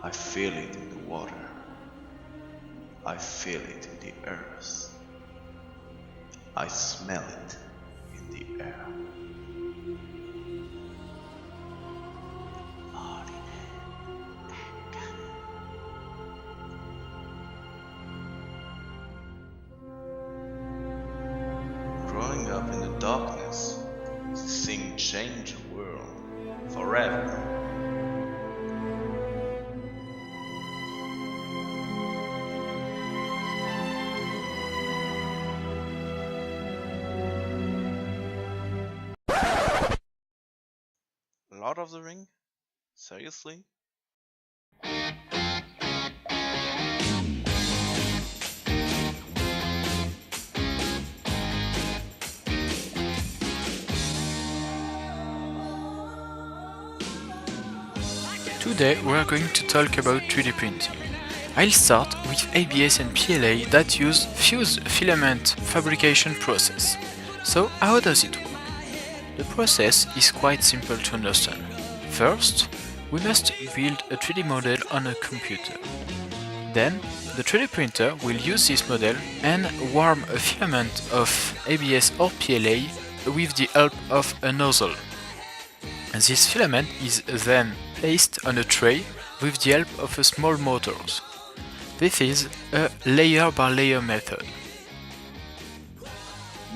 I feel it in the water. I feel it in the earth. I smell it in the air. Growing up in the darkness is a thing change the world forever. Lord of the Ring? Seriously? Today we are going to talk about 3D printing. I'll start with ABS and PLA that use fused filament fabrication process. So how does it work? The process is quite simple to understand. First, we must build a 3D model on a computer. Then, the 3D printer will use this model and warm a filament of ABS or PLA with the help of a nozzle. And this filament is then placed on a tray with the help of a small motors. This is a layer by layer method.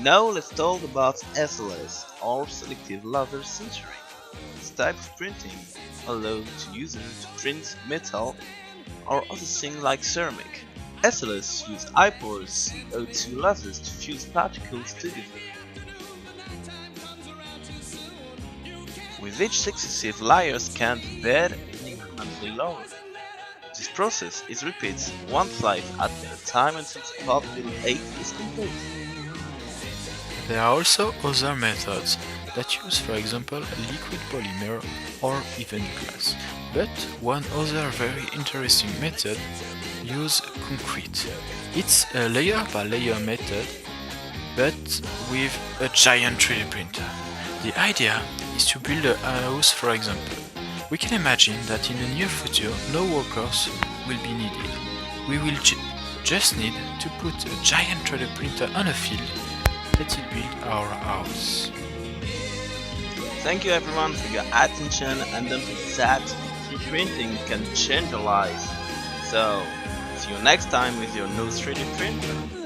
Now let's talk about SLS or selective laser sintering. This type of printing allows the user to print metal or other things like ceramic. SLS use high-power CO2 lasers to fuse particles together. With each successive layer scanned, bed is incrementally lowered. This process is repeated one slide at a time until the part build 8 is complete. There are also other methods that use, for example, liquid polymer or even glass. But one other very interesting method uses concrete. It's a layer by layer method, but with a giant 3D printer. The idea is to build a house, for example. We can imagine that in the near future no workers will be needed. We will just need to put a giant 3D printer on a field. Let's build our house. Thank you everyone for your attention, and don't forget that 3D printing can change your life. So, see you next time with your new 3D printer.